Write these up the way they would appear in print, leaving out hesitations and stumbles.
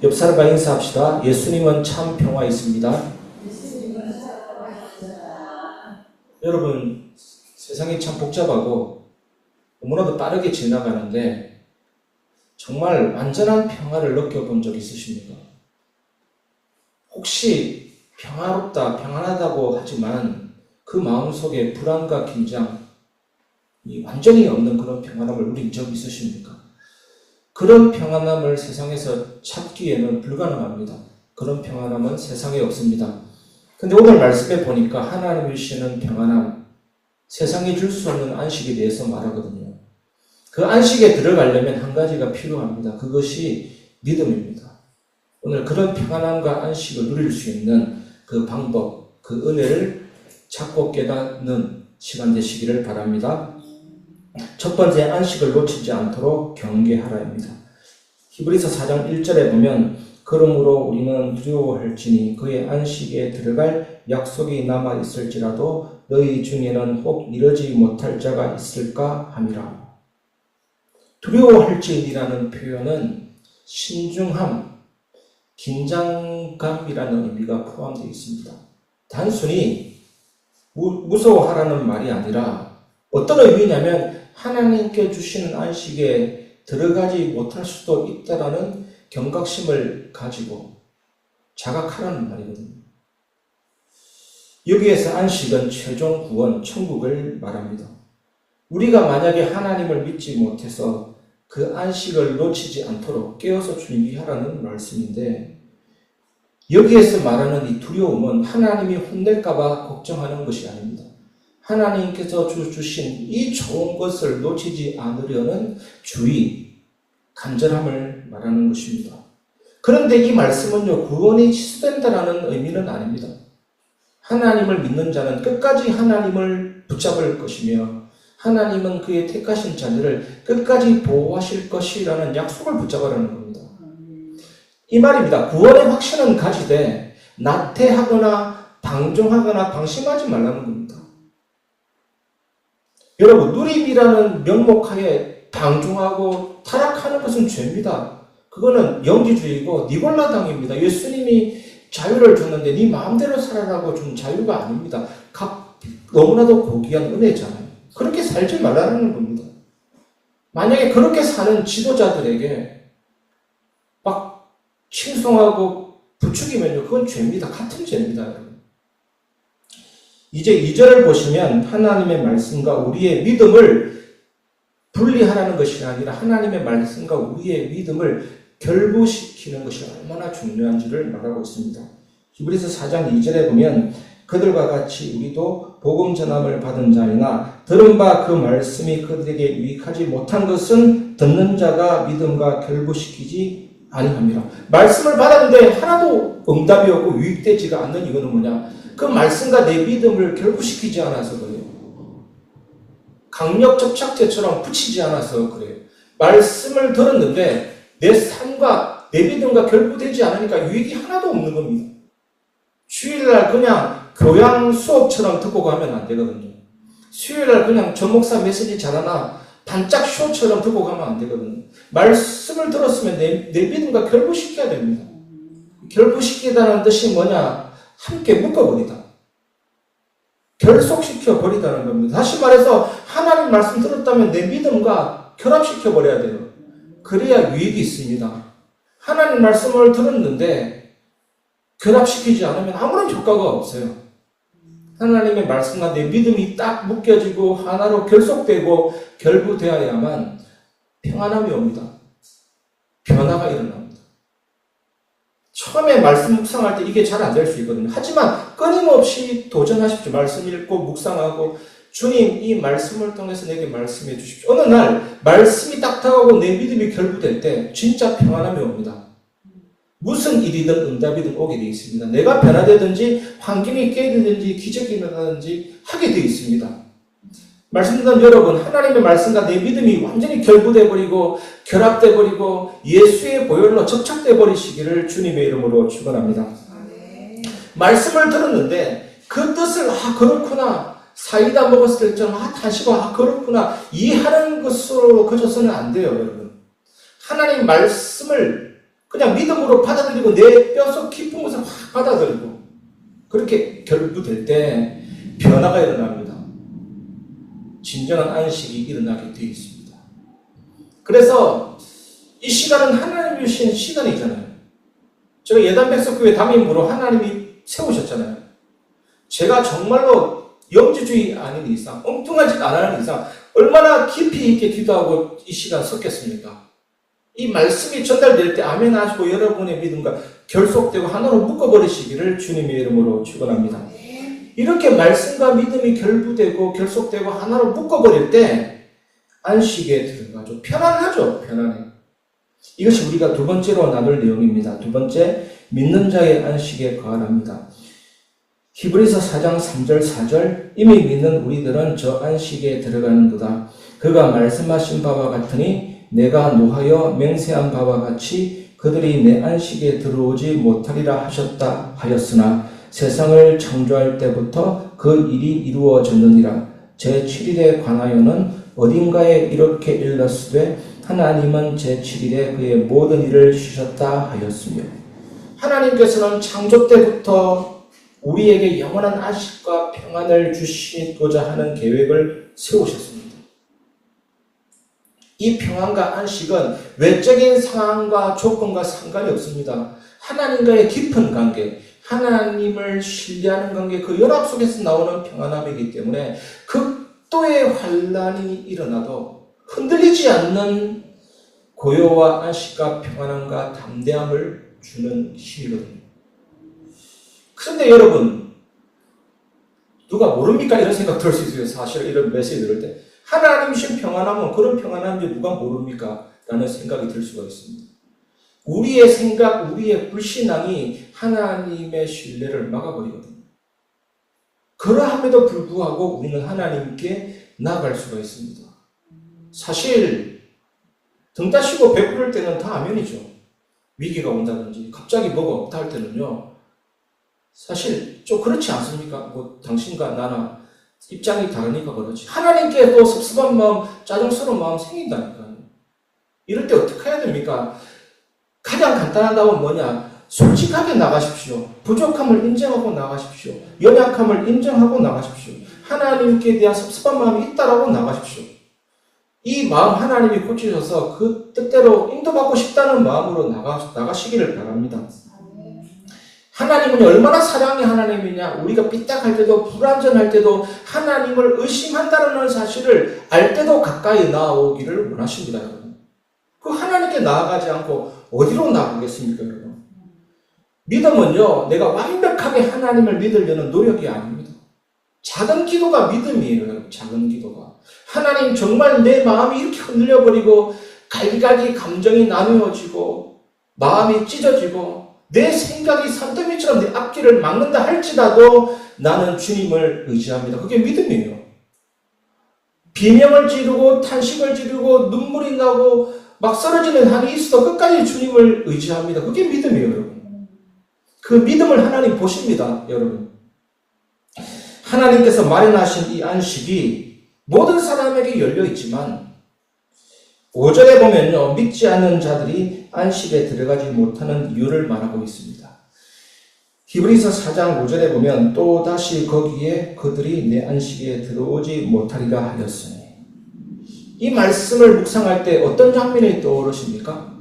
옆 사람과 인사합시다. 예수님은 참 평화 있습니다. 여러분, 세상이 참 복잡하고 너무나도 빠르게 지나가는데 정말 완전한 평화를 느껴본 적 있으십니까? 혹시 평화롭다, 평안하다고 하지만 그 마음속에 불안과 긴장이 완전히 없는 그런 평안함을 누린 적 있으십니까? 그런 평안함을 세상에서 찾기에는 불가능합니다. 그런 평안함은 세상에 없습니다. 근데 오늘 말씀에 보니까 하나님이 주시는 평안함, 세상이 줄 수 없는 안식에 대해서 말하거든요. 그 안식에 들어가려면 한 가지가 필요합니다. 그것이 믿음입니다. 오늘 그런 평안함과 안식을 누릴 수 있는 그 방법, 그 은혜를 찾고 깨닫는 시간 되시기를 바랍니다. 첫 번째, 안식을 놓치지 않도록 경계하라입니다. 히브리서 4장 1절에 보면 그러므로 우리는 두려워할지니 그의 안식에 들어갈 약속이 남아있을지라도 너희 중에는 혹 이르지 못할 자가 있을까 함이라. 두려워할지니라는 표현은 신중함, 긴장감이라는 의미가 포함되어 있습니다. 단순히 무서워하라는 말이 아니라 어떤 의미냐면 하나님께 주시는 안식에 들어가지 못할 수도 있다라는 경각심을 가지고 자각하라는 말이거든요. 여기에서 안식은 최종 구원, 천국을 말합니다. 우리가 만약에 하나님을 믿지 못해서 그 안식을 놓치지 않도록 깨어서 준비하라는 말씀인데, 여기에서 말하는 이 두려움은 하나님이 혼낼까봐 걱정하는 것이 아닙니다. 하나님께서 주신 이 좋은 것을 놓치지 않으려는 주의, 간절함을 말하는 것입니다. 그런데 이 말씀은요, 구원이 취소된다는 의미는 아닙니다. 하나님을 믿는 자는 끝까지 하나님을 붙잡을 것이며 하나님은 그의 택하신 자들을 끝까지 보호하실 것이라는 약속을 붙잡으라는 겁니다. 이 말입니다. 구원의 확신은 가지되 나태하거나 방종하거나 방심하지 말라는 겁니다. 여러분, 누림이라는 명목하에 방종하고 타락하는 것은 죄입니다. 그거는 영지주의고 니골라당입니다. 예수님이 자유를 줬는데 네 마음대로 살아라고 준 자유가 아닙니다. 너무나도 고귀한 은혜잖아요. 그렇게 살지 말라는 겁니다. 만약에 그렇게 사는 지도자들에게 막 칭송하고 부추기면요, 그건 죄입니다. 같은 죄입니다, 여러분. 이제 2절을 보시면 하나님의 말씀과 우리의 믿음을 분리하라는 것이 아니라 하나님의 말씀과 우리의 믿음을 결부시키는 것이 얼마나 중요한지를 말하고 있습니다. 히브리서 4장 2절에 보면 그들과 같이 우리도 복음 전함을 받은 자이나 들은 바 그 말씀이 그들에게 유익하지 못한 것은 듣는 자가 믿음과 결부시키지 아니함이라. 말씀을 받았는데 하나도 응답이 없고 유익되지가 않는 이유는 뭐냐? 그 말씀과 내 믿음을 결부시키지 않아서 그래요. 강력 접착제처럼 붙이지 않아서 그래요. 말씀을 들었는데 내 삶과 내 믿음과 결부되지 않으니까 유익이 하나도 없는 겁니다. 주일날 그냥 교양 수업처럼 듣고 가면 안 되거든요. 수요일날 그냥 전 목사 메시지 잘하나 반짝 쇼처럼 듣고 가면 안 되거든요. 말씀을 들었으면 내 믿음과 결부시켜야 됩니다. 결부시키다는 뜻이 뭐냐? 함께 묶어버리다. 결속시켜 버리다는 겁니다. 다시 말해서 하나님 말씀 들었다면 내 믿음과 결합시켜 버려야 돼요. 그래야 유익이 있습니다. 하나님 말씀을 들었는데 결합시키지 않으면 아무런 효과가 없어요. 하나님의 말씀과 내 믿음이 딱 묶여지고 하나로 결속되고 결부되어야만 평안함이 옵니다. 변화가 일어납니다. 처음에 말씀 묵상할 때 이게 잘 안 될 수 있거든요. 하지만 끊임없이 도전하십시오. 말씀 읽고 묵상하고 주님 이 말씀을 통해서 내게 말씀해 주십시오. 어느 날 말씀이 딱 다가오고 내 믿음이 결부될 때 진짜 평안함이 옵니다. 무슨 일이든 응답이든 오게 되어 있습니다. 내가 변화되든지 환경이 깨지든지 기적이 일어나든지 하게 되어 있습니다. 말씀 듣는 여러분, 하나님의 말씀과 내 믿음이 완전히 결부돼 버리고 결합돼 버리고 예수의 보혈로 접착돼 버리시기를 주님의 이름으로 축원합니다. 말씀을 들었는데 그 뜻을 그렇구나, 사이다 먹었을 때처럼 다시고 그렇구나 이해하는 것으로 그쳐서는 안 돼요, 여러분. 하나님 말씀을 그냥 믿음으로 받아들이고 내 뼛속 깊은 곳을 확 받아들이고 그렇게 결부될 때 변화가 일어납니다. 진정한 안식이 일어나게 되어 있습니다. 그래서 이 시간은 하나님이 주신 시간이잖아요. 제가 예단백석교회 담임으로 하나님이 세우셨잖아요. 제가 정말로 영지주의 아닌 이상, 엉뚱한 짓 안 하는 이상 얼마나 깊이 있게 기도하고 이 시간 섰겠습니까? 이 말씀이 전달될 때 아멘 하시고 여러분의 믿음과 결속되고 하나로 묶어버리시기를 주님의 이름으로 축원합니다. 이렇게 말씀과 믿음이 결부되고 결속되고 하나로 묶어버릴 때 안식에 들어가죠. 편안하죠. 편안해. 이것이 우리가 두 번째로 나눌 내용입니다. 두 번째, 믿는 자의 안식에 거하랍니다. 히브리서 4장 3절 4절 이미 믿는 우리들은 저 안식에 들어가는도다. 그가 말씀하신 바와 같으니 내가 노하여 맹세한 바와 같이 그들이 내 안식에 들어오지 못하리라 하셨다 하였으나 세상을 창조할 때부터 그 일이 이루어졌느니라. 제7일에 관하여는 어딘가에 이렇게 일렀으되 하나님은 제7일에 그의 모든 일을 쉬셨다 하였으며 하나님께서는 창조 때부터 우리에게 영원한 안식과 평안을 주시고자 하는 계획을 세우셨습니다. 이 평안과 안식은 외적인 상황과 조건과 상관이 없습니다. 하나님과의 깊은 관계, 하나님을 신뢰하는 관계, 그 연합 속에서 나오는 평안함이기 때문에 극도의 환란이 일어나도 흔들리지 않는 고요와 안식과 평안함과 담대함을 주는 힘이거든요. 그런데 여러분, 누가 모릅니까? 이런 생각 들 수 있어요. 사실 이런 메시지 들을 때. 하나님이신 평안함은 그런 평안함인지 누가 모릅니까? 라는 생각이 들 수가 있습니다. 우리의 생각, 우리의 불신앙이 하나님의 신뢰를 막아버리거든요. 그러함에도 불구하고 우리는 하나님께 나아갈 수가 있습니다. 사실 등 따시고 배부를 때는 다 아멘이죠. 위기가 온다든지 갑자기 뭐가 없다 할 때는요. 사실 좀 그렇지 않습니까? 뭐 당신과 나나 입장이 다르니까 그렇지. 하나님께 또 섭섭한 마음, 짜증스러운 마음 생긴다니까요. 이럴 때 어떻게 해야 됩니까? 가장 간단한 답은 뭐냐? 솔직하게 나가십시오. 부족함을 인정하고 나가십시오. 연약함을 인정하고 나가십시오. 하나님께 대한 섭섭한 마음이 있다라고 나가십시오. 이 마음 하나님이 고치셔서 그 뜻대로 인도받고 싶다는 마음으로 나가시기를 바랍니다. 하나님은 얼마나 사랑의 하나님이냐. 우리가 삐딱할 때도 불완전할 때도 하나님을 의심한다는 사실을 알 때도 가까이 나오기를 원하십니다. 여러분. 그 하나님께 나아가지 않고 어디로 나아가겠습니까? 여러분. 믿음은요, 내가 완벽하게 하나님을 믿으려는 노력이 아닙니다. 작은 기도가 믿음이에요. 여러분. 작은 기도가. 하나님 정말 내 마음이 이렇게 흔들려버리고 갈기갈기 감정이 나누어지고 마음이 찢어지고 내 생각이 산더미처럼 내 앞길을 막는다 할지라도 나는 주님을 의지합니다. 그게 믿음이에요. 비명을 지르고 탄식을 지르고 눈물이 나고 막 쓰러지는 한이 있어도 끝까지 주님을 의지합니다. 그게 믿음이에요, 여러분. 그 믿음을 하나님 보십니다, 여러분. 하나님께서 마련하신 이 안식이 모든 사람에게 열려있지만 5절에 보면요, 믿지 않는 자들이 안식에 들어가지 못하는 이유를 말하고 있습니다. 히브리서 4장 5절에 보면 또다시 거기에 그들이 내 안식에 들어오지 못하리라 하였으니 이 말씀을 묵상할 때 어떤 장면이 떠오르십니까?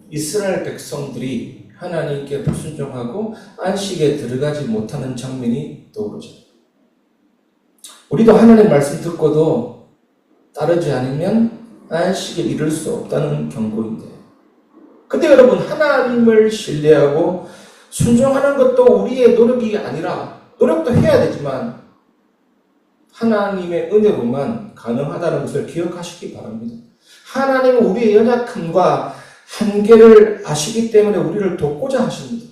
이스라엘 백성들이 하나님께 불순종하고 안식에 들어가지 못하는 장면이 떠오르죠. 우리도 하나님 말씀 듣고도 따르지 않으면 안식에 이를 수 없다는 경고인데, 근데 여러분, 하나님을 신뢰하고 순종하는 것도 우리의 노력이 아니라 노력도 해야 되지만 하나님의 은혜로만 가능하다는 것을 기억하시기 바랍니다. 하나님은 우리의 연약함과 한계를 아시기 때문에 우리를 돕고자 하십니다.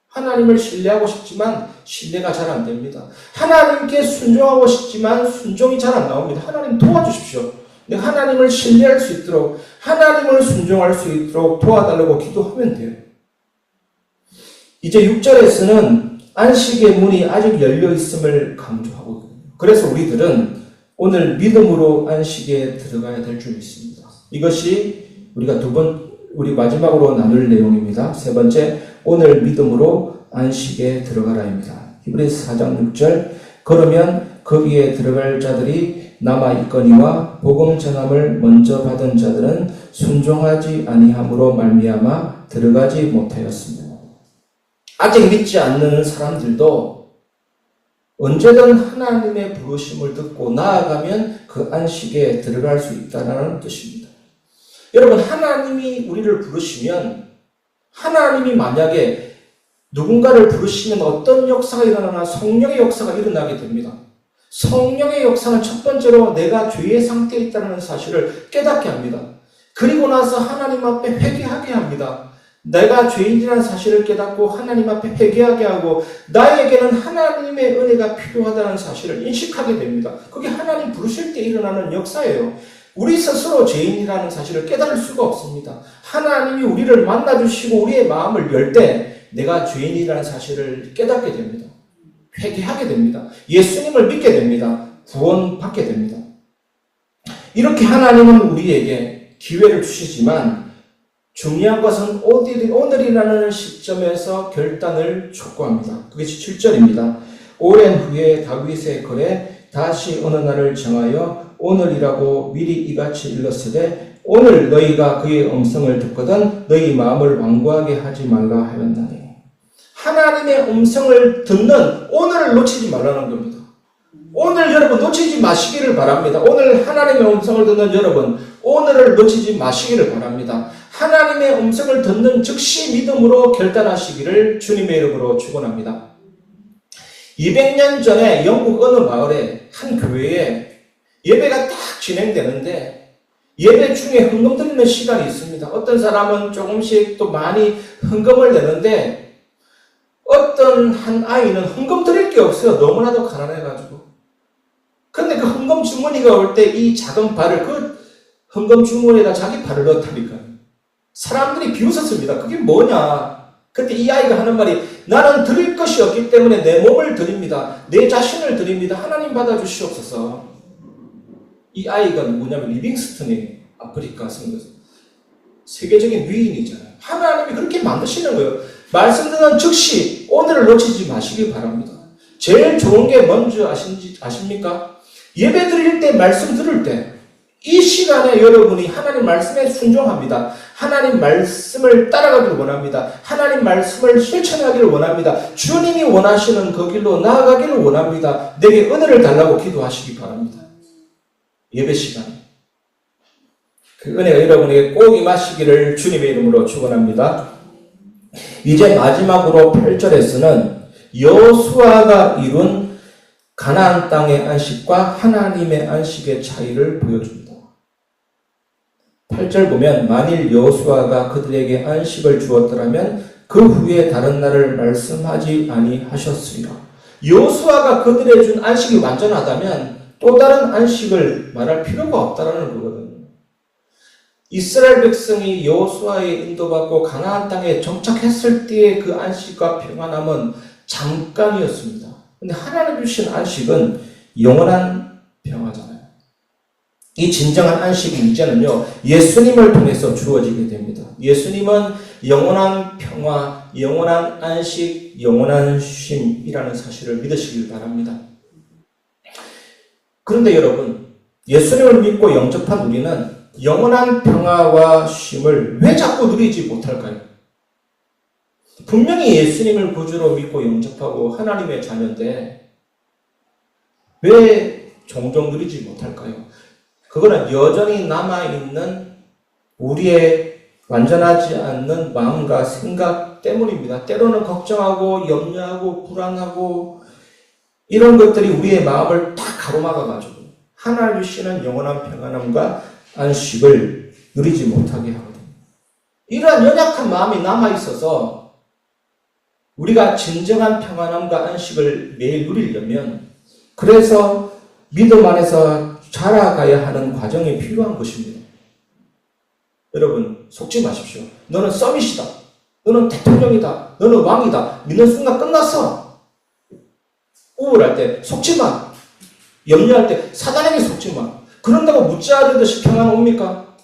하나님을 신뢰하고 싶지만 신뢰가 잘 안 됩니다. 하나님께 순종하고 싶지만 순종이 잘 안 나옵니다. 하나님 도와주십시오. 내가 하나님을 신뢰할 수 있도록, 하나님을 순종할 수 있도록 도와달라고 기도하면 돼요. 이제 6절에서는 안식의 문이 아직 열려 있음을 강조하고 있거든요. 그래서 우리들은 오늘 믿음으로 안식에 들어가야 될 줄 믿습니다. 이것이 우리가 두 번째 우리 마지막으로 나눌 내용입니다. 세 번째, 오늘 믿음으로 안식에 들어가라입니다. 히브리서 4장 6절, 그러면 거기에 들어갈 자들이 남아있거니와 복음 전함을 먼저 받은 자들은 순종하지 아니함으로 말미암아 들어가지 못하였습니다. 아직 믿지 않는 사람들도 언제든 하나님의 부르심을 듣고 나아가면 그 안식에 들어갈 수 있다는 뜻입니다. 여러분, 하나님이 우리를 부르시면, 하나님이 만약에 누군가를 부르시면 어떤 역사가 일어나나? 성령의 역사가 일어나게 됩니다. 성령의 역사는 첫 번째로 내가 죄의 상태에 있다는 사실을 깨닫게 합니다. 그리고 나서 하나님 앞에 회개하게 합니다. 내가 죄인이라는 사실을 깨닫고 하나님 앞에 회개하게 하고 나에게는 하나님의 은혜가 필요하다는 사실을 인식하게 됩니다. 그게 하나님 부르실 때 일어나는 역사예요. 우리 스스로 죄인이라는 사실을 깨달을 수가 없습니다. 하나님이 우리를 만나주시고 우리의 마음을 열 때 내가 죄인이라는 사실을 깨닫게 됩니다. 회개하게 됩니다. 예수님을 믿게 됩니다. 구원받게 됩니다. 이렇게 하나님은 우리에게 기회를 주시지만 중요한 것은 오늘이라는 시점에서 결단을 촉구합니다. 그게 7절입니다. 오랜 후에 다윗의 글에 다시 어느 날을 정하여 오늘이라고 미리 이같이 일렀으되 오늘 너희가 그의 음성을 듣거든 너희 마음을 완고하게 하지 말라 하였나니. 하나님의 음성을 듣는 오늘을 놓치지 말라는 겁니다. 오늘 여러분 놓치지 마시기를 바랍니다. 오늘 하나님의 음성을 듣는 여러분 오늘을 놓치지 마시기를 바랍니다. 하나님의 음성을 듣는 즉시 믿음으로 결단하시기를 주님의 이름으로 축원합니다. 200년 전에 영국 어느 마을에 한 교회에 예배가 딱 진행되는데 예배 중에 헌금 드리는 시간이 있습니다. 어떤 사람은 조금씩 또 많이 헌금을 내는데 어떤 한 아이는 헌금 드릴 게 없어요. 너무나도 가난해가지고. 근데 그 헌금 주머니가 올 때 이 작은 발을 그 헌금 주머니에다 자기 발을 넣었다니까요. 사람들이 비웃었습니다. 그게 뭐냐? 그때 이 아이가 하는 말이 나는 드릴 것이 없기 때문에 내 몸을 드립니다. 내 자신을 드립니다. 하나님 받아주시옵소서. 이 아이가 누구냐면 리빙스턴이 아프리카 선교사. 세계적인 위인이잖아요. 하나님이 그렇게 만드시는 거예요. 말씀 듣는 즉시 오늘을 놓치지 마시기 바랍니다. 제일 좋은 게 뭔지 아십니까? 예배 드릴 때, 말씀 들을 때, 이 시간에 여러분이 하나님 말씀에 순종합니다. 하나님 말씀을 따라가기를 원합니다. 하나님 말씀을 실천하기를 원합니다. 주님이 원하시는 그 길로 나아가기를 원합니다. 내게 은혜를 달라고 기도하시기 바랍니다. 예배 시간에. 그 은혜가 여러분에게 꼭 임하시기를 주님의 이름으로 축원합니다. 이제 마지막으로 8절에서는 여호수아가 이룬 가나안 땅의 안식과 하나님의 안식의 차이를 보여줍니다. 8절 보면 만일 여호수아가 그들에게 안식을 주었더라면 그 후에 다른 날을 말씀하지 아니하셨으리라. 여호수아가 그들에게 준 안식이 완전하다면 또 다른 안식을 말할 필요가 없다는 거거든요. 이스라엘 백성이 여호수아의 인도받고 가나안 땅에 정착했을 때의 그 안식과 평안함은 잠깐이었습니다. 근데 하나님 주신 안식은 영원한 평화잖아요. 이 진정한 안식이 이제는요, 예수님을 통해서 주어지게 됩니다. 예수님은 영원한 평화, 영원한 안식, 영원한 쉼이라는 사실을 믿으시길 바랍니다. 그런데 여러분, 예수님을 믿고 영접한 우리는 영원한 평화와 쉼을 왜 자꾸 누리지 못할까요? 분명히 예수님을 구주로 믿고 영접하고 하나님의 자녀인데 왜 종종 누리지 못할까요? 그거는 여전히 남아있는 우리의 완전하지 않는 마음과 생각 때문입니다. 때로는 걱정하고 염려하고 불안하고 이런 것들이 우리의 마음을 다 가로막아가지고 하나님 주시는 영원한 평안함과 안식을 누리지 못하게 하거든요. 이러한 연약한 마음이 남아있어서 우리가 진정한 평안함과 안식을 매일 누리려면 그래서 믿음 안에서 자라가야 하는 과정이 필요한 것입니다. 여러분 속지 마십시오. 너는 서밋이다. 너는 대통령이다. 너는 왕이다. 믿는 순간 끝났어. 우울할 때 속지 마. 염려할 때 사단에게 속지 마. 그런다고 묻지 않은 듯이 평안 옵니까?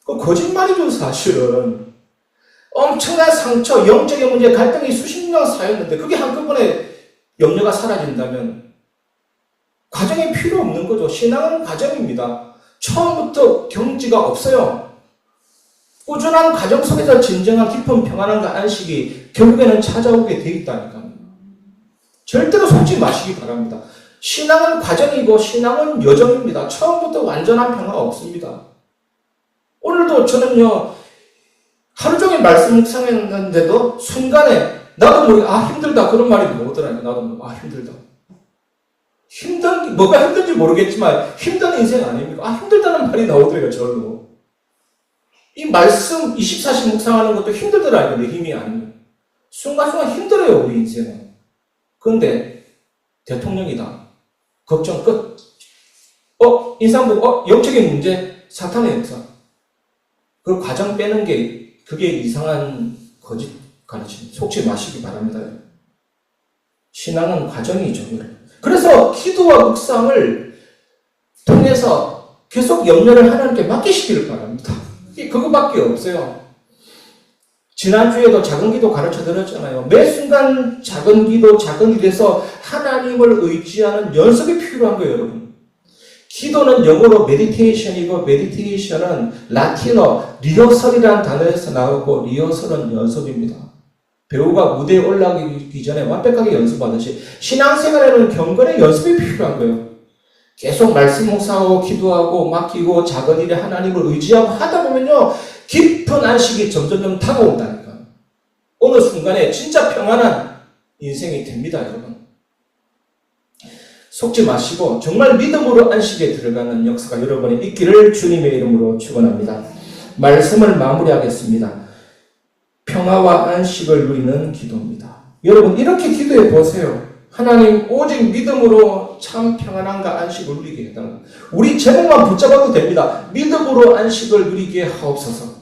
그 거짓말이죠, 사실은. 엄청난 상처, 영적인 문제, 갈등이 수십 년 쌓였는데 그게 한꺼번에 염려가 사라진다면 과정이 필요 없는 거죠. 신앙은 과정입니다. 처음부터 경지가 없어요. 꾸준한 과정 속에서 진정한 깊은 평안함과 안식이 결국에는 찾아오게 돼 있다니까요. 절대로 속지 마시기 바랍니다. 신앙은 과정이고 신앙은 여정입니다. 처음부터 완전한 평화가 없습니다. 오늘도 저는요, 하루 종일 말씀 묵상했는데도 순간에 나도 모르게 힘들다 그런 말이 나오더라고요. 나도 모르게 힘들다. 뭐가 힘든지 모르겠지만 힘든 인생 아닙니까? 힘들다는 말이 나오더라고요. 저로. 이 말씀 24시 묵상하는 것도 힘들더라고요. 내 힘이 아니에요. 순간순간 힘들어요, 우리 인생은. 그런데 대통령이다. 걱정 끝. 인상부, 영적인 문제, 사탄의 역사. 그 과정 빼는 게 그게 이상한 거짓 가르침. 속지 마시기 바랍니다. 신앙은 과정이죠. 그래서 기도와 묵상을 통해서 계속 염려를 하나님께 맡기시기를 바랍니다. 그거밖에 없어요. 지난주에도 작은 기도 가르쳐 드렸잖아요. 매 순간 작은 기도, 작은 일에서 하나님을 의지하는 연습이 필요한 거예요, 여러분. 기도는 영어로 메디테이션이고, 메디테이션은 라틴어 리허설이라는 단어에서 나오고, 리허설은 연습입니다. 배우가 무대에 올라가기 전에 완벽하게 연습하듯이 신앙생활에는 경건의 연습이 필요한 거예요. 계속 말씀 묵상하고 기도하고 맡기고 작은 일에 하나님을 의지하고 하다 보면요, 깊은 안식이 점점 다가온다니까. 어느 순간에 진짜 평안한 인생이 됩니다, 여러분. 속지 마시고 정말 믿음으로 안식에 들어가는 역사가 여러분이 있기를 주님의 이름으로 축원합니다. 말씀을 마무리하겠습니다. 평화와 안식을 누리는 기도입니다. 여러분, 이렇게 기도해 보세요. 하나님, 오직 믿음으로 참 평안함과 안식을 누리게 해달라. 우리 제목만 붙잡아도 됩니다. 믿음으로 안식을 누리게 하옵소서.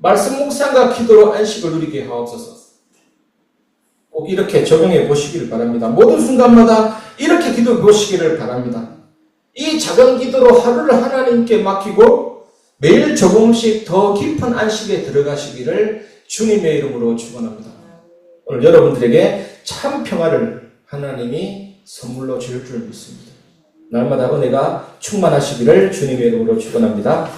말씀 묵상과 기도로 안식을 누리게 하옵소서. 꼭 이렇게 적용해 보시기를 바랍니다. 모든 순간마다 이렇게 기도해 보시기를 바랍니다. 이 작은 기도로 하루를 하나님께 맡기고 매일 조금씩 더 깊은 안식에 들어가시기를 주님의 이름으로 축원합니다. 오늘 여러분들에게 참 평화를 하나님이 선물로 줄 줄 믿습니다. 날마다 은혜가 충만하시기를 주님의 이름으로 축원합니다.